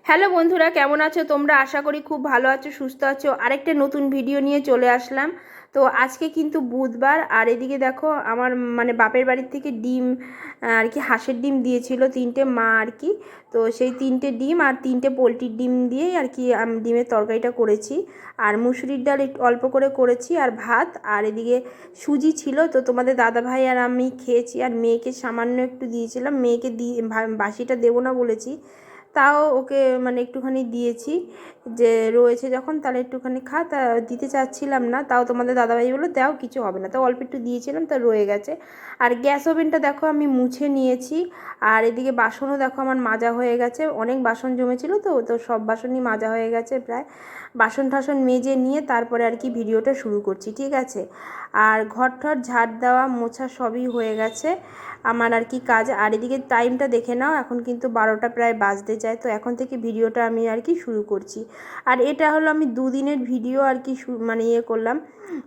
Hello বন্ধুরা, কেমন আছো তোমরা? আশা করি খুব ভালো আছো, সুস্থ আছো। আরেকটা নতুন ভিডিও নিয়ে চলে আসলাম। তো আজকে কিন্তু বুধবার, আর এদিকে দেখো আমার বাপের বাড়ির থেকে ডিম আর কি হাঁসের ডিম দিয়েছিল তিনটে মা আর কি। তো সেই তিনটে ডিম আর তিনটে পোলট্রির ডিম দিয়েই আর কি ডিমের তরকারিটা করেছি। আর মুসুরির ডাল একটু অল্প করে করেছি, আর ভাত, আর এদিকে সুজি ছিল। তো তোমাদের দাদাভাই আর আমি খেয়েছি, আর মেয়েকে সামান্য একটু দিয়েছিলাম। মেয়েকে বাসিটা দেবো না বলেছি, তাও ওকে একটুখানি দিয়েছি, যে রয়েছে যখন তাহলে একটুখানি খা। তা দিতে চাচ্ছিলাম না, তাও তোমাদের দাদাভাই বললো দাও, কিছু হবে না। তো অল্প একটু দিয়েছিলাম, তা রয়ে গেছে। আর গ্যাস ওভেনটা দেখো আমি মুছে নিয়েছি। আর এদিকে বাসনও দেখো আমার মাজা হয়ে গেছে, অনেক বাসন জমেছিল, তো তো সব বাসনই মাজা হয়ে গেছে প্রায়। বাসন টাসন মেজে নিয়ে তারপরে আর কি ভিডিওটা শুরু করছি, ঠিক আছে। আর ঘর ঠর ঝাড় দেওয়া মোছা সবই হয়ে গেছে আমার আর কি কাজ। আর এদিকে টাইমটা দেখে নাও, এখন কিন্তু 12টা প্রায় বাজতে যায়। তো এখন থেকে ভিডিওটা আমি আর কি শুরু করছি। আর এটা হলো আমি দুদিনের ভিডিও আর কি ইয়ে করলাম।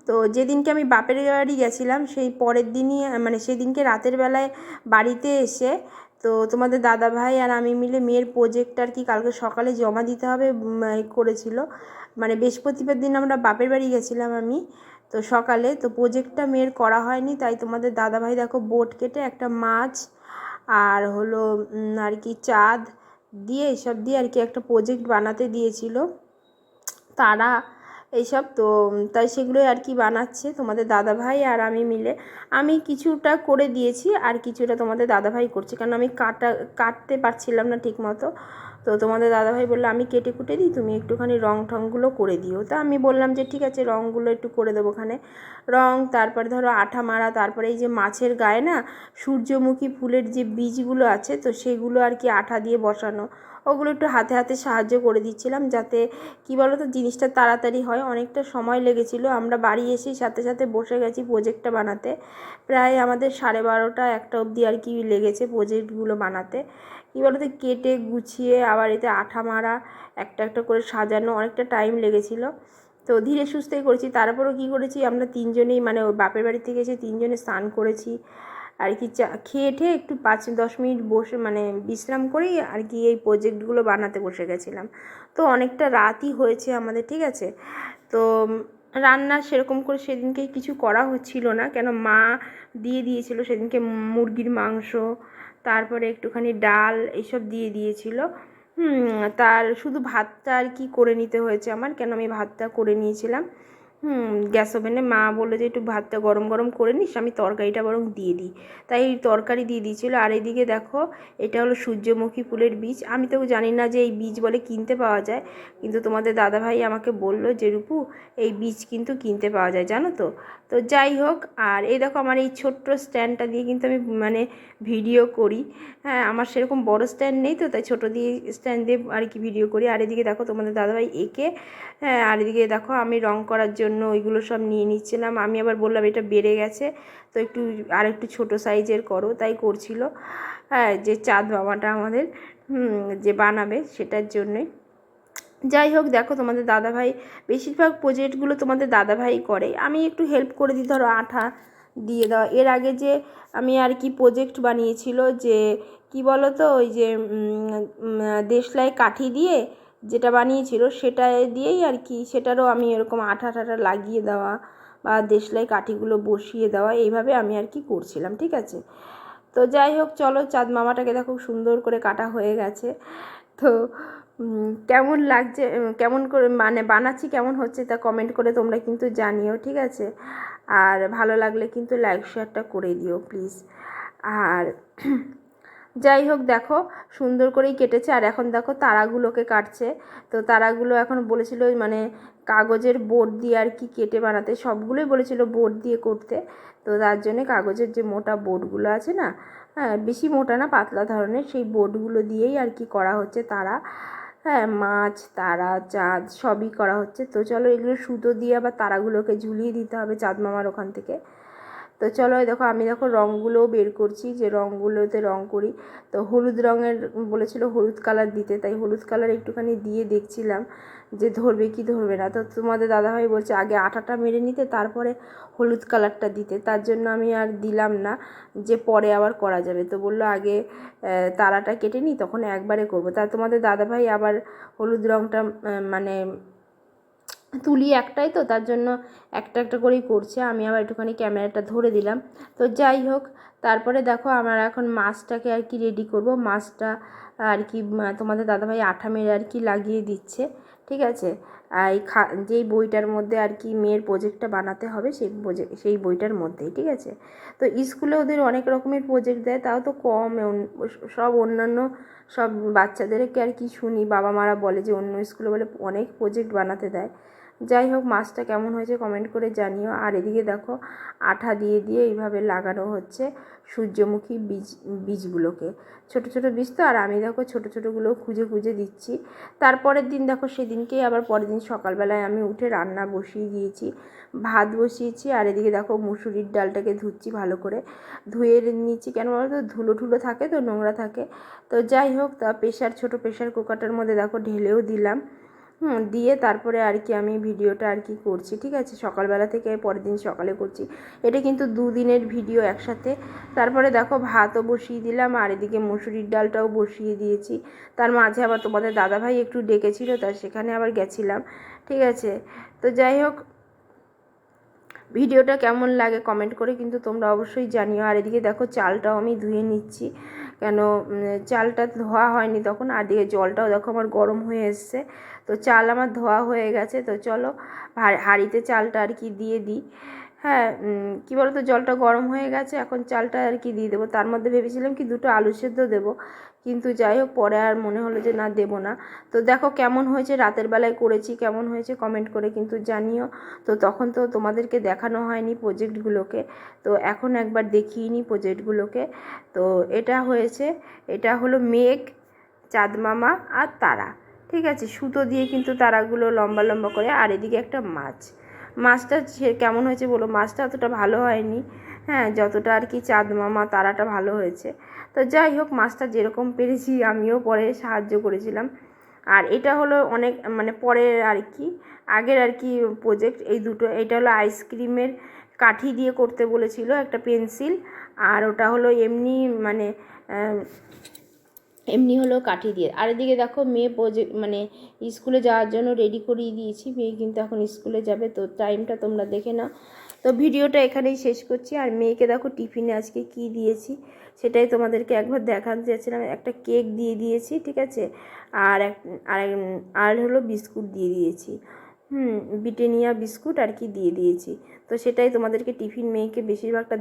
তো যেদিনকে আমি বাপের বাড়ি গেছিলাম সেই পরের দিনই সেদিনকে রাতের বেলায় বাড়িতে এসে, তো তোমাদের দাদাভাই আর আমি মিলে মেয়ের প্রোজেক্ট আর কি কালকে সকালে জমা দিতে হবে করেছিল। বৃহস্পতিবার দিন আমরা বাপের বাড়ি গেছিলাম আমি, তো সকালে তো প্রোজেক্টটা মেয়ের করা হয়নি, তাই তোমাদের দাদাভাই দেখো বোট কেটে একটা মাছ আর হলো আর কি চাঁদ দিয়ে এইসব দিয়ে আর কি একটা প্রোজেক্ট বানাতে দিয়েছিল তারা এইসব। তো তাই সেগুলোই আর কি বানাচ্ছে তোমাদের দাদাভাই আর আমি মিলে। আমি কিছুটা করে দিয়েছি আর কিছুটা তোমাদের দাদাভাই করছে, কারণ আমি কাটতে পারছিলাম না ঠিক মতো। তো তোমাদের দাদাভাই বললো আমি কেটে কুটে দিই, তুমি একটুখানি রং ঠংগুলো করে দিও। তা আমি বললাম যে ঠিক আছে, রঙগুলো একটু করে দেবো ওখানে রং। তারপরে ধরো আঠা মারা, তারপরে এই যে মাছের গায়ে না সূর্যমুখী ফুলের যে বীজগুলো আছে, তো সেগুলো আর কি আঠা দিয়ে বসানো, ওগুলো একটু হাতে হাতে সাহায্য করে দিচ্ছিলাম, যাতে কি বলো তো জিনিসটা তাড়াতাড়ি হয়। অনেকটা সময় লেগেছিলো, আমরা বাড়ি এসেই সাথে সাথে বসে গেছি প্রোজেক্টটা বানাতে। প্রায় আমাদের 12:30 1টা অবধি আর কি লেগেছে প্রোজেক্টগুলো বানাতে। কী বলো তো কেটে গুছিয়ে আবার এতে আঠা মারা, একটা একটা করে সাজানো, অনেকটা টাইম লেগেছিলো। তো ধীরে সুস্থেই করেছি। তারপরেও কী করেছি, আমরা তিনজনেই ওই বাপের বাড়ি থেকে এসে তিনজনে স্নান করেছি আর কি। খেয়ে ঠেয়ে একটু 5-10 মিনিট বসে বিশ্রাম করেই আর কি এই প্রোজেক্টগুলো বানাতে বসে গেছিলাম। তো অনেকটা রাতই হয়েছে আমাদের, ঠিক আছে। তো রান্না সেরকম করে সেদিনকে কিছু করা হচ্ছিল না, কেন মা দিয়ে দিয়েছিল সেদিনকে মুরগির মাংস, তারপরে একটুখানি ডাল এইসব দিয়ে দিয়েছিল। তার শুধু ভাতটা আর কি করে নিতে হয়েছে আমার, কেন আমি ভাতটা করে নিয়েছিলাম গ্যাস ওভেনে। মা বললো যে একটু ভাতটা গরম গরম করে নিস, আমি তরকারিটা বরং দিয়ে দিই, তাই তরকারি দিয়ে দিয়েছিলো। আর এদিকে দেখো এটা হলো সূর্যমুখী ফুলের বীজ। আমি তো জানি না যে এই বীজ বলে কিনতে পাওয়া যায়, কিন্তু তোমাদের দাদাভাই আমাকে বললো যে রূপু এই বীজ কিন্তু কিনতে পাওয়া যায়, জানো তো। তো যাই হোক, আর এই দেখো আমার এই ছোট্ট স্ট্যান্ডটা দিয়ে কিন্তু আমি ভিডিও করি। হ্যাঁ, আমার সেরকম বড় স্ট্যান্ড নেই, তো তাই ছোটো দিয়ে স্ট্যান্ড দিয়ে আর কি ভিডিও করি। আর এদিকে দেখো তোমাদের দাদাভাই এঁকে, হ্যাঁ, আর এদিকে দেখো আমি রং করার জন্য ওইগুলো সব নিয়ে নিচ্ছিলাম। আমি আবার বললাম এটা বেড়ে গেছে, তো একটু আর একটু ছোটো সাইজের করো, তাই করছিল। হ্যাঁ, যে চাঁদ মামাটা আমাদের যে বানাবে সেটার জন্যই। যাই হোক, দেখো তোমাদের দাদাভাই বেশিরভাগ প্রোজেক্টগুলো তোমাদের দাদাভাই করে, আমি একটু হেল্প করে দিই, ধরো আঠা দিয়ে দেওয়া। এর আগে যে আমি আর কি প্রোজেক্ট বানিয়েছিল, যে কি বলো তো ওই যে দেশলাই কাঠি দিয়ে যেটা বানিয়েছিল সেটা দিয়েই আর কি, সেটারও আমি এরকম আঠা ঠাটা লাগিয়ে দেওয়া বা দেশলাই কাঠিগুলো বসিয়ে দেওয়া, এইভাবে আমি আর কি করছিলাম, ঠিক আছে। তো যাই হোক, চলো চাঁদ মামাটাকে দেখো সুন্দর করে কাটা হয়ে গেছে। তো কেমন লাগছে, কেমন করে বানাচ্ছি, কেমন হচ্ছে তা কমেন্ট করে তোমরা কিন্তু জানিও, ঠিক আছে। আর ভালো লাগলে কিন্তু লাইক শেয়ারটা করে দিও প্লিজ। আর যাই হোক, দেখো সুন্দর করেই কেটেছে। আর এখন দেখো তারাগুলোকে কাটছে। তো তারাগুলো এখন বলেছিল কাগজের বোর্ড দিয়ে আর কি কেটে বানাতে, সবগুলোই বলেছিল বোর্ড দিয়ে করতে। তো তার জন্যে কাগজের যে মোটা বোর্ডগুলো আছে না, হ্যাঁ বেশি মোটা না, পাতলা ধরনের, সেই বোর্ডগুলো দিয়েই আর কি করা হচ্ছে তারা। হ্যাঁ, মাছ তারা চাঁদ সবই করা হচ্ছে। তো চলো এগুলো সুতো দিয়ে আবার তারাগুলোকে ঝুলিয়ে দিতে হবে চাঁদ মামার ওখান থেকে। তো চলো দেখো আমি রঙগুলোও বের করছি, যে রঙগুলোতে রং করি। তো হলুদ রঙের বলেছিল হলুদ কালার দিতে, তাই হলুদ কালার একটুখানি দিয়ে দেখছিলাম যে ধরবে কি ধরবে না। তো তোমাদের দাদাভাই বলছে আগে আঠাটা মেরে নিতে, তারপরে হলুদ কালারটা দিতে। তার জন্য আমি আর দিলাম না, যে পরে আবার করা যাবে। তো বললো আগে তারাটা কেটে নিই, তখন একবারে করবো। তা তোমাদের দাদাভাই আবার হলুদ রঙটা মানে তুলি একটাই, তো তার জন্য একটা একটা করেই করছে। আমি আবার একটুখানি ক্যামেরাটা ধরে দিলাম। তো যাই হোক, তারপরে দেখো আমার এখন মাছটাকে আর কি রেডি করব। মাছটা আর কি তোমাদের দাদাভাই আঠা মেরে আর কি লাগিয়ে দিচ্ছে, ঠিক আছে। আর এই যেই বইটার মধ্যে আর কি মেয়ের প্রজেক্টটা বানাতে হবে, সেই বইটার মধ্যেই, ঠিক আছে। তো স্কুলে ওদের অনেক রকমের প্রজেক্ট দেয়, তাও তো কম। সব অন্যান্য সব বাচ্চাদেরকে আর কি শুনি, বাবা মারা বলে যে অন্য স্কুলে বলে অনেক প্রজেক্ট বানাতে দেয়। যাই হোক, মাছটা কেমন হয়েছে কমেন্ট করে জানিও। আর এদিকে দেখো আঠা দিয়ে দিয়ে এইভাবে লাগানো হচ্ছে সূর্যমুখী বীজগুলোকে। ছোট ছোট বীজ তো, আর আমি দেখো ছোট ছোটোগুলো খুঁজে খুঁজে দিচ্ছি। তারপরের দিন দেখো সেদিনকেই আবার পরের দিন সকালবেলায় আমি উঠে রান্না বসিয়ে দিয়েছি, ভাত বসিয়েছি। আর এদিকে দেখো মুসুরির ডালটাকে ধুচ্ছি, ভালো করে ধুয়ে নিচ্ছি। কেন বলো তো, ধুলো ঠুলো থাকে তো, নোংরা থাকে। তো যাই হোক, তা ছোটো প্রেশার কুকারটার মধ্যে দেখো ঢেলেও দিলাম। দিয়ে তারপরে আর কি আমি ভিডিওটা আর কি করছি, ঠিক আছে। সকালবেলা থেকে পরের দিন সকালে করছি, এটা কিন্তু 2 দিনের ভিডিও একসাথে। তারপরে দেখো ভাতও বসিয়ে দিলাম, আর এদিকে মুসুরির ডালটাও বসিয়ে দিয়েছি। তার মাঝে আবার তোমাদের দাদাভাই একটু ডেকেছিল, তার সেখানে আবার গেছিলাম, ঠিক আছে। তো যাই হোক, ভিডিওটা কেমন লাগে কমেন্ট করে কিন্তু তোমরা অবশ্যই জানিও। আর এদিকে দেখো চালটাও আমি ধুয়ে নিচ্ছি, কেন চালটা ধোয়া হয়নি তখন। আর দিকে জলটাও দেখো আমার গরম হয়ে এসছে। তো চাল আমার ধোয়া হয়ে গেছে। তো চলো হাঁড়িতে চালটা আর কি দিয়ে দিই। হ্যাঁ, কী বলো তো, জলটা গরম হয়ে গেছে, এখন চালটা আর কি দিয়ে দেবো। তার মধ্যে ভেবেছিলাম কি 2টো আলু সেদ্ধ দেবো, কিন্তু যাই হোক পরে আর মনে হলো যে না, দেবো না। তো দেখো কেমন হয়েছে, রাতের বেলায় করেছি, কেমন হয়েছে কমেন্ট করে কিন্তু জানিও। তো তখন তো তোমাদেরকে দেখানো হয়নি প্রজেক্টগুলোকে, তো এখন একবার দেখিয়ে নিই প্রজেক্টগুলোকে। তো এটা হয়েছে, এটা হলো মেঘ, চাঁদ মামা আর তারা, ঠিক আছে। সুতো দিয়ে কিন্তু তারাগুলো লম্বা লম্বা করে। আর এদিকে একটা মাছটা কেমন হয়েছে বলো। মাছটা অতটা ভালো হয়নি, হ্যাঁ, যতটা আর কি চাঁদ মামা তারাটা ভালো হয়েছে। তো যাই হোক, মাছটা যেরকম পেরেছি আমিও পরে সাহায্য করেছিলাম। আর এটা হলো অনেক মানে পরের আর কি, আগের আর কি প্রজেক্ট এই দুটো। এটা হলো আইসক্রিমের কাঠি দিয়ে করতে বলেছিল, একটা পেন্সিল। আর ওটা হলো এমনি মানে এমনি হলো কাঠি দিয়ে। আর এদিকে দেখো মেয়ে প্রজেক্ট মানে স্কুলে যাওয়ার জন্য রেডি করিয়ে দিয়েছি। মেয়ে কিন্তু এখন স্কুলে যাবে, তো টাইমটা তোমরা দেখে নাও। তো ভিডিওটা এখানেই শেষ করছি। আর মেয়েকে দেখো টিফিনে আজকে কি দিয়েছি সেটাই তোমাদেরকে একবার দেখাতে চাচ্ছিলাম। একটা কেক দিয়ে দিয়েছি, ঠিক আছে। আর আর হলো বিস্কুট দিয়ে দিয়েছি, ব্রিটানিয়া বিস্কুট আর কি দিয়ে দিয়েছি। তো সেটাই তোমাদেরকে টিফিন মেয়েকে বেশিরভাগটা